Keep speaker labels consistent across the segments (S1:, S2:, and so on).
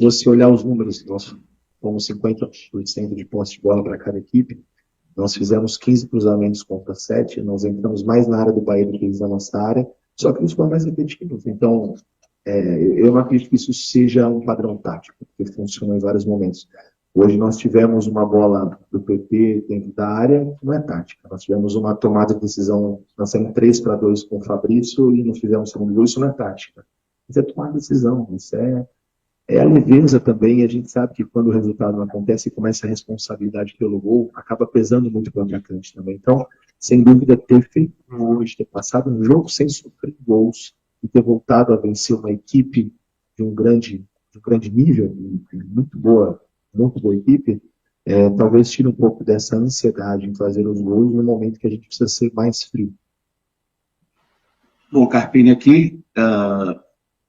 S1: você olhar os números, nós fomos 50% de posse de bola para cada equipe, nós fizemos 15 cruzamentos contra 7, nós entramos mais na área do Bahia do que eles na nossa área, só que eles foram mais repetitivos. Então, eu não acredito que isso seja um padrão tático, porque funciona em vários momentos. Hoje nós tivemos uma bola do PP dentro da área, não é tática. Nós tivemos uma tomada de decisão, nós saímos 3-2 com o Fabrício e não fizemos o segundo gol, isso não é tática. Isso é tomar decisão, isso é a leveza também, e a gente sabe que quando o resultado não acontece e começa a responsabilidade pelo gol, acaba pesando muito para o atacante também. Então, sem dúvida, ter feito hoje, ter passado um jogo sem sofrer gols e ter voltado a vencer uma equipe de um grande nível, muito boa equipe, talvez tire um pouco dessa ansiedade em fazer os gols no momento que a gente precisa ser mais frio.
S2: Bom, Carpini aqui,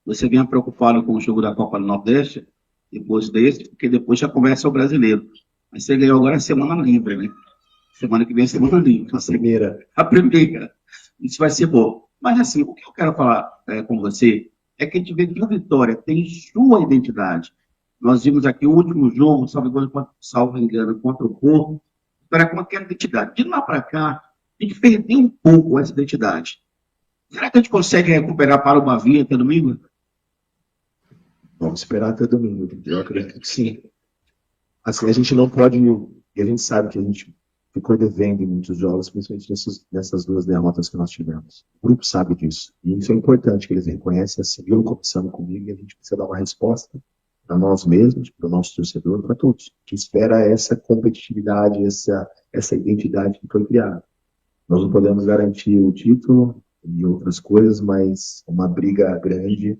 S2: você vinha preocupado com o jogo da Copa do Nordeste, depois desse, porque depois já começa o Brasileiro. Mas você ganhou agora a semana livre, né? Semana que vem é semana livre. A primeira. Isso vai ser bom. Mas assim, o que eu quero falar com você é que a gente vê que o Vitória tem sua identidade. Nós vimos aqui o último jogo, salvo engano, contra o Porto, Vitória com aquela identidade. De lá para cá, a gente perdeu um pouco essa identidade. Será que a gente consegue recuperar para uma via até domingo?
S1: Vamos esperar até domingo. Eu acredito que sim. Assim, a gente não pode, e a gente sabe que a gente ficou devendo em muitos jogos, principalmente nessas duas derrotas que nós tivemos. O grupo sabe disso. E isso é importante, que eles reconhecem, assim, viram começando comigo, e a gente precisa dar uma resposta para nós mesmos, para o nosso torcedor, para todos, que espera essa competitividade, essa identidade que foi criada. Nós não podemos garantir o título e outras coisas, mas uma briga grande,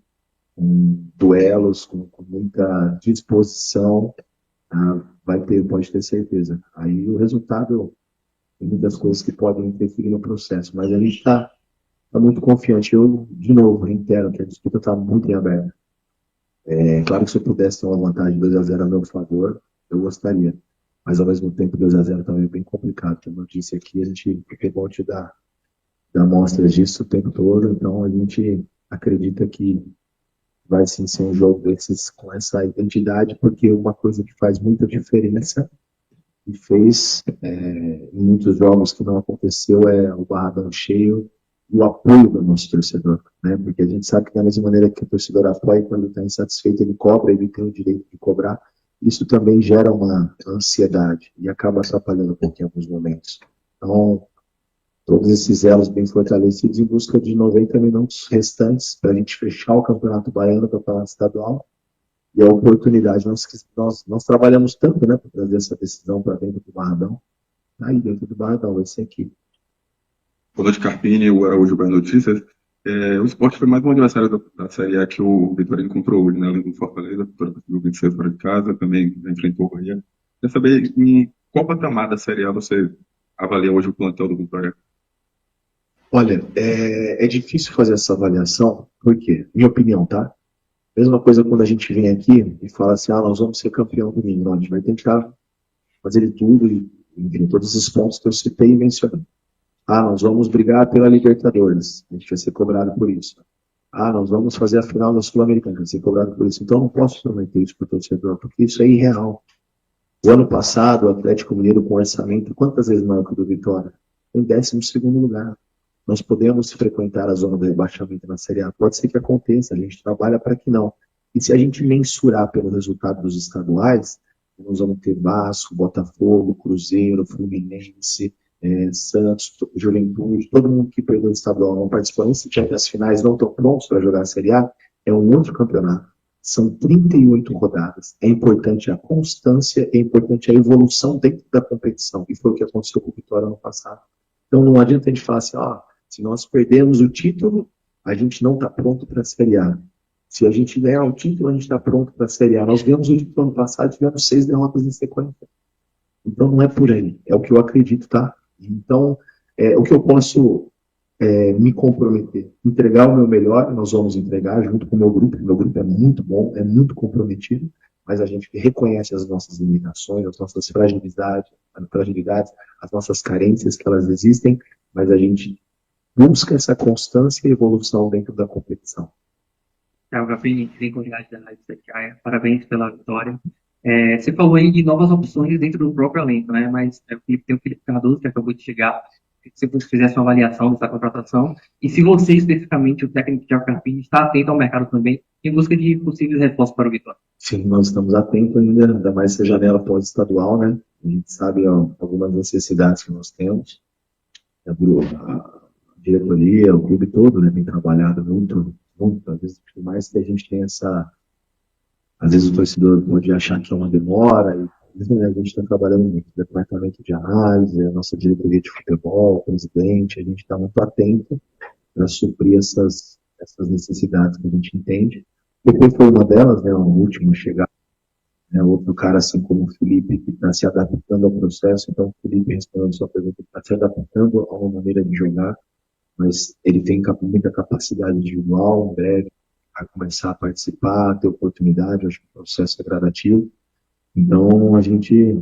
S1: com duelos, com muita disposição, pode ter certeza. Aí o resultado, tem muitas coisas que podem interferir no processo, mas a gente está muito confiante. Eu, de novo, reitero que a disputa está muito em aberto. Claro que se eu pudesse ter uma vantagem de 2-0 a meu favor, eu gostaria. Mas ao mesmo tempo, 2-0 também é bem complicado. Como eu disse aqui, a gente é bom te dar amostras disso o tempo todo, então a gente acredita que vai sim ser um jogo desses com essa identidade, porque uma coisa que faz muita diferença e fez em muitos jogos que não aconteceu é o Barradão cheio e o apoio do nosso torcedor, né? Porque a gente sabe que da mesma maneira que o torcedor apoia, quando está insatisfeito ele cobra, ele tem o direito de cobrar, isso também gera uma ansiedade e acaba atrapalhando um pouquinho em alguns momentos. Então, todos esses elos bem fortalecidos em busca de 90 minutos restantes para a gente fechar o Campeonato Baiano, o Campeonato Estadual, e a oportunidade. Nós trabalhamos tanto, né, para trazer essa decisão para dentro do Barradão. Aí dentro do Barradão vai ser aqui.
S3: Boa noite, Carpini, o Araújo Bahia Notícias. O Sport foi mais um adversário da Série A que o Vitória encontrou hoje, né? Além do Fortaleza, a Vitória conseguiu vencer fora de casa, também enfrentou o Bahia. Quer saber em qual patamar da Série A você avalia hoje o plantel do Vitória?
S1: Olha, é difícil fazer essa avaliação, por quê? Minha opinião, tá? Mesma coisa quando a gente vem aqui e fala assim, nós vamos ser campeão domingo. Não, a gente vai tentar fazer de tudo, e, enfim, todos os pontos que eu citei e mencionei. Nós vamos brigar pela Libertadores, a gente vai ser cobrado por isso. Nós vamos fazer a final da Sul-Americana, vai ser cobrado por isso. Então, eu não posso prometer isso para o torcedor, porque isso é irreal. O ano passado, o Atlético Mineiro com orçamento, quantas vezes maior que o do Vitória? Em 12º lugar. Nós podemos frequentar a zona do rebaixamento na Série A. Pode ser que aconteça, a gente trabalha para que não. E se a gente mensurar pelo resultado dos estaduais, nós vamos ter Vasco, Botafogo, Cruzeiro, Fluminense, Santos, Juventude, todo mundo que perdeu o estadual não participou, nem se tiver as finais não estão prontos para jogar a Série A, é um outro campeonato. São 38 rodadas. É importante a constância, é importante a evolução dentro da competição. E foi o que aconteceu com o Vitória ano passado. Então não adianta a gente falar assim, se nós perdemos o título, a gente não está pronto para a Série A. Se a gente ganhar o título, a gente está pronto para a Série A. Nós ganhamos o título ano passado, tivemos 6 derrotas em sequência. Então não é por aí, é o que eu acredito, tá? Então, o que eu posso me comprometer, entregar o meu melhor, nós vamos entregar junto com o meu grupo é muito bom, é muito comprometido, mas a gente reconhece as nossas limitações, as nossas fragilidades, as nossas carências que elas existem, mas a gente busca essa constância e evolução dentro da competição.
S4: Thiago Capini, tem comunidade da Rádio Itatiaia. Parabéns pela vitória. Você falou aí de novas opções dentro do próprio elenco, né? Mas tem o Felipe Cardoso, que acabou de chegar. Se você fizesse uma avaliação dessa contratação, e se você, especificamente, o técnico Thiago Carpini, está atento ao mercado também, em busca de possíveis respostas para o Vitória.
S1: Sim, nós estamos atentos ainda, ainda mais essa janela pós-estadual, né? A gente sabe ó, algumas necessidades que nós temos. A diretoria, o clube todo, né, tem trabalhado muito, muito. Às vezes, por mais que a gente tenha essa. Às vezes o torcedor pode achar que é uma demora, e né, a gente está trabalhando muito. O departamento de análise, a nossa diretoria de futebol, o presidente, a gente está muito atento para suprir essas necessidades que a gente entende. Depois foi uma delas, né, o último a chegar, né, outro cara assim como o Felipe, que está se adaptando ao processo. Então, o Felipe, respondendo a sua pergunta, está se adaptando a uma maneira de jogar, mas ele tem muita capacidade individual, em breve vai começar a participar, a ter oportunidade, acho que o processo é gradativo. Então, a gente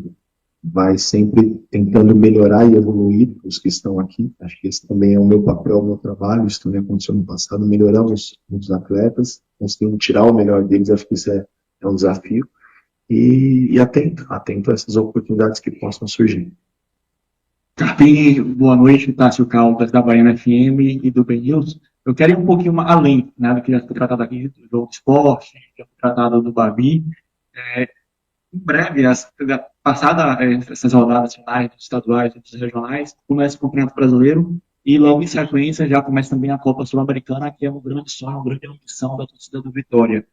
S1: vai sempre tentando melhorar e evoluir os que estão aqui. Acho que esse também é o meu papel, o meu trabalho. Isso também aconteceu no passado, melhorar os atletas, conseguindo tirar o melhor deles. Acho que isso é um desafio. E atento a essas oportunidades que possam surgir.
S5: Carpini, boa noite, Tássio Caldas da Baiana FM e do Ben News. Eu quero ir um pouquinho além, né, do que já foi tratado aqui do jogo de esporte, que já foi tratado do Babi. Em breve, passada essas rodadas finais dos estaduais e dos regionais, começa o Campeonato Brasileiro e logo em sequência já começa também a Copa Sul-Americana, que é um grande sonho, uma grande ambição da torcida do Vitória.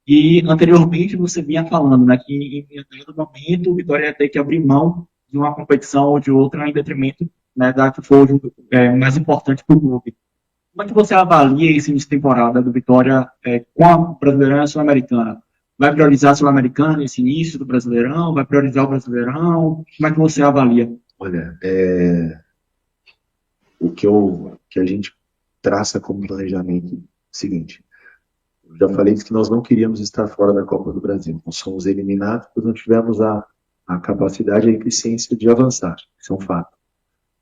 S5: E anteriormente você vinha falando, né, que em determinado momento o Vitória ia ter que abrir mão de uma competição ou de outra em detrimento, né, da que for mais importante para o clube. Como é que você avalia esse início de temporada do Vitória com a Brasileirão e a Sul-Americana? Vai priorizar a Sul-Americana nesse início do Brasileirão? Vai priorizar o Brasileirão? Como é que você avalia?
S1: Olha, o que a gente traça como planejamento é o seguinte. Eu já falei que nós não queríamos estar fora da Copa do Brasil. Nós somos eliminados porque não tivemos a capacidade e a eficiência de avançar. Isso é um fato.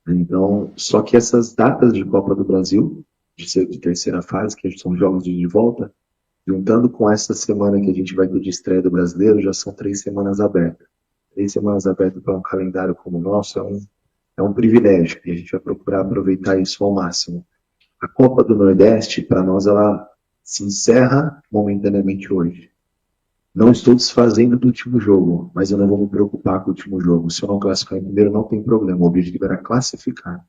S1: Então, só que essas datas de Copa do Brasil, de terceira fase, que são jogos de volta, juntando com essa semana que a gente vai ter de estreia do Brasileiro, já são 3 semanas abertas. 3 semanas abertas para um calendário como o nosso é um privilégio, e a gente vai procurar aproveitar isso ao máximo. A Copa do Nordeste, para nós, ela se encerra momentaneamente hoje. Não estou desfazendo do último jogo, mas eu não vou me preocupar com o último jogo. Se eu não classificar em primeiro, não tem problema. O objetivo era classificar.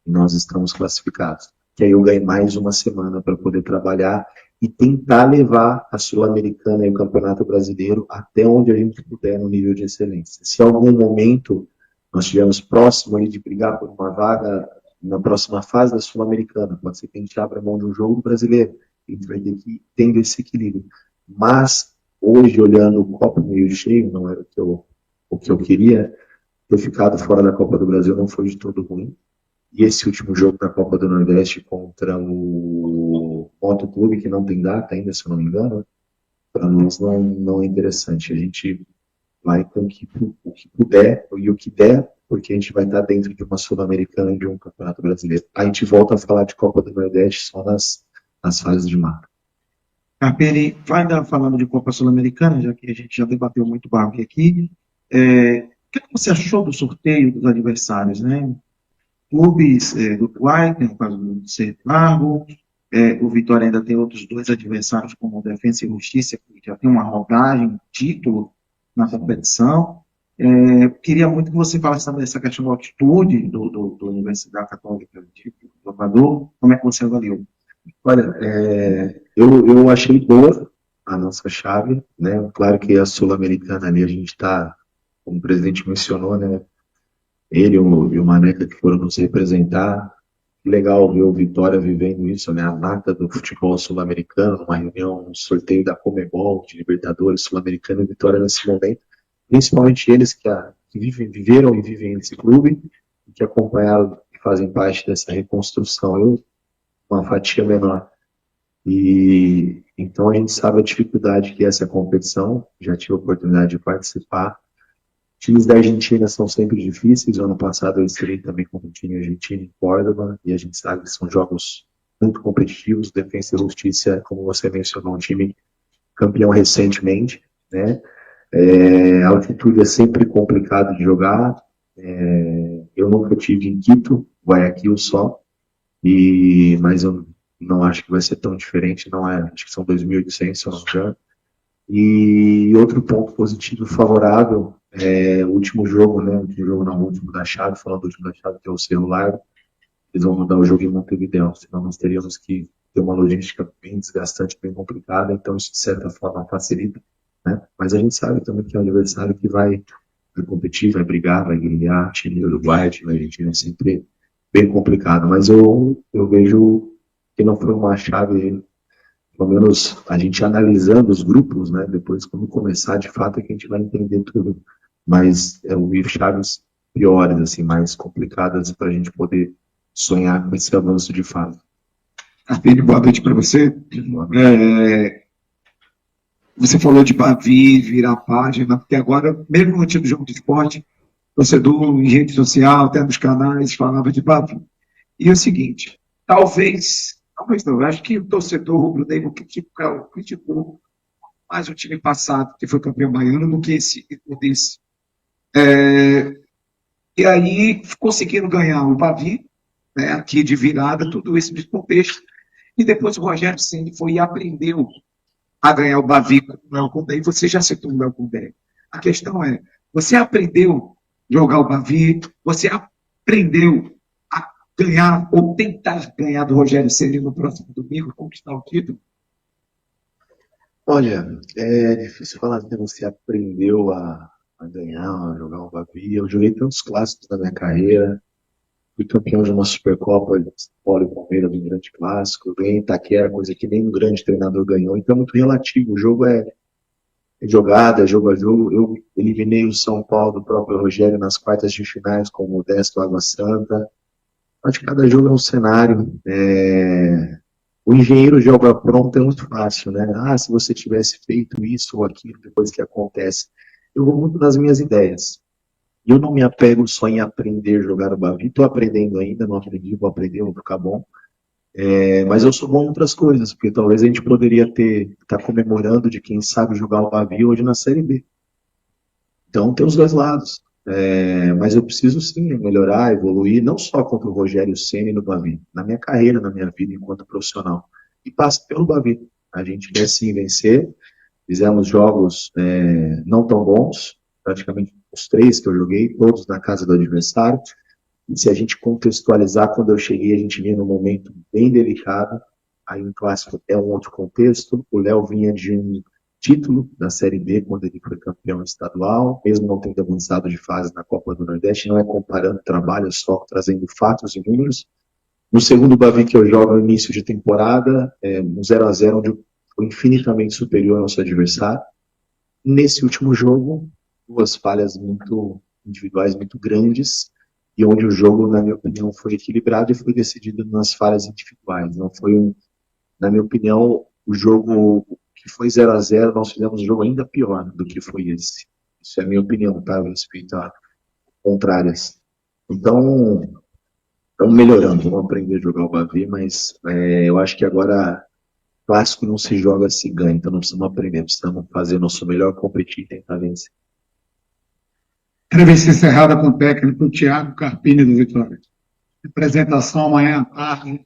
S1: E nós estamos classificados. Que aí eu ganhei mais uma semana para poder trabalhar e tentar levar a Sul-Americana e o Campeonato Brasileiro até onde a gente puder no nível de excelência. Se em algum momento nós estivermos próximo ali de brigar por uma vaga na próxima fase da Sul-Americana, pode ser que a gente abra mão de um jogo brasileiro. A gente vai ter que ir tendo esse equilíbrio. Mas hoje, olhando o copo meio cheio, não era o que eu queria, ter ficado fora da Copa do Brasil não foi de todo ruim. E esse último jogo da Copa do Nordeste contra o Moto Clube, que não tem data ainda, se eu não me engano, para nós não é interessante. A gente vai com o que puder e o que der, porque a gente vai estar dentro de uma Sul-Americana e de um Campeonato Brasileiro. A gente volta a falar de Copa do Nordeste só nas fases de mata.
S5: Carpini, ainda falando de Copa Sul-Americana, já que a gente já debateu muito Barbie aqui, o que você achou do sorteio dos adversários, né? Clubes do Uruguai, no caso do Cerro Largo, o Vitória ainda tem outros 2 adversários, como o Defensa e Justiça, que já tem uma rodagem, um título na competição. Queria muito que você falasse também dessa questão da altitude do Universidade Católica de Salvador. Como é que você avaliou?
S1: Olha, eu achei boa a nossa chave, né? Claro que a Sul-Americana ali a gente está, como o presidente mencionou, né? Ele e o Maneca que foram nos representar. Legal ver o Vitória vivendo isso, né? A nata do futebol sul-americano, uma reunião, um sorteio da Comebol, de Libertadores sul-americano e Vitória nesse momento. Principalmente eles que viveram e vivem nesse clube, e que acompanharam e fazem parte dessa reconstrução. Uma fatia menor. E então a gente sabe a dificuldade que é essa competição. Já tive a oportunidade de participar. Times da Argentina são sempre difíceis. O ano passado eu estive também com o time argentino em Córdoba, e a gente sabe que são jogos muito competitivos. Defensa e Justiça, como você mencionou, um time campeão recentemente, né? A altitude é sempre complicado de jogar. Eu nunca tive em Quito, Guayaquil só, mas eu não acho que vai ser tão diferente, não é? Acho que são 2.800, se eu não me engano. E outro ponto positivo favorável é o último jogo, né? O último jogo não, o último da chave, falando do último da chave, que é o Cerro Largo. Eles vão mudar o jogo em Montevideo, senão nós teríamos que ter uma logística bem desgastante, bem complicada, então isso de certa forma facilita, né? Mas a gente sabe também que é um adversário que vai competir, vai brigar, vai guerrear, time do Uruguai, time argentino é sempre bem complicado, mas eu vejo que não foi uma chave, pelo menos a gente analisando os grupos, né? Depois, quando começar, de fato, é que a gente vai entender tudo, mas eu vi chaves piores, assim, mais complicadas para a gente poder sonhar com esse avanço de fase.
S6: Carpini, boa noite para você. Você falou de Bavi, virar a página, porque agora, mesmo no último jogo de esporte, torcedor em rede social, até nos canais, falava de Bavi. E é o seguinte, talvez não, eu acho que o torcedor rubro-negro criticou mais o time passado, que foi campeão baiano, do que esse. E aí conseguiram ganhar o Bavi, né, aqui de virada, tudo isso de contexto. E depois o Rogério Ceni foi e aprendeu a ganhar o Bavi com o Léo Condé. E você já citou o Léo Condé. A questão é, você aprendeu a jogar o Bavi, você aprendeu a ganhar ou tentar ganhar do Rogério Ceni no próximo domingo, conquistar o título?
S1: Olha, é difícil falar que você aprendeu a ganhar, a jogar um Bavi. Eu joguei tantos clássicos na minha carreira. Fui campeão de uma Supercopa de São Paulo e Palmeiras do grande clássico. Ganhei em Itaquera, coisa que nenhum grande treinador ganhou. Então é muito relativo. O jogo é jogada, jogo a jogo. Eu eliminei o São Paulo do próprio Rogério nas quartas de finais com o Modesto Água Santa. Acho que cada jogo é um cenário. O engenheiro de obra pronta é muito fácil, né? Se você tivesse feito isso ou aquilo depois que acontece. Eu vou muito nas minhas ideias. E eu não me apego só em aprender a jogar o Bavi. Estou aprendendo ainda, não aprendi, vou aprender, vou ficar bom. Mas eu sou bom em outras coisas, porque talvez a gente poderia estar comemorando de quem sabe jogar o Bavi hoje na Série B. Então tem os dois lados. Mas eu preciso sim melhorar, evoluir, não só contra o Rogério Ceni no Bavi, na minha carreira, na minha vida enquanto profissional. E passa pelo Bavi. A gente quer sim vencer. Fizemos jogos não tão bons, praticamente os 3 que eu joguei, todos na casa do adversário. E se a gente contextualizar, quando eu cheguei, a gente vinha num momento bem delicado. Aí um clássico é um outro contexto. O Léo vinha de um título da Série B, quando ele foi campeão estadual, mesmo não tendo avançado de fase na Copa do Nordeste. Não é comparando trabalho, é só trazendo fatos e números. No segundo Bavi que eu jogo no início de temporada, um 0-0, onde foi infinitamente superior ao nosso adversário. Nesse último jogo, 2 falhas muito individuais, muito grandes, e onde o jogo, na minha opinião, foi equilibrado e foi decidido nas falhas individuais. Não foi, na minha opinião, o jogo que foi 0-0, nós fizemos um jogo ainda pior do que foi esse. Isso é a minha opinião, tá? Respeito a contrárias. Então, estamos melhorando, vamos aprender a jogar o Bavi, mas eu acho que agora clássico não se joga, se ganha, então não precisamos aprender, precisamos fazer nosso melhor, competir e tentar vencer.
S6: Entrevista encerrada com o técnico Thiago Carpini do Vitória. Apresentação amanhã à tarde.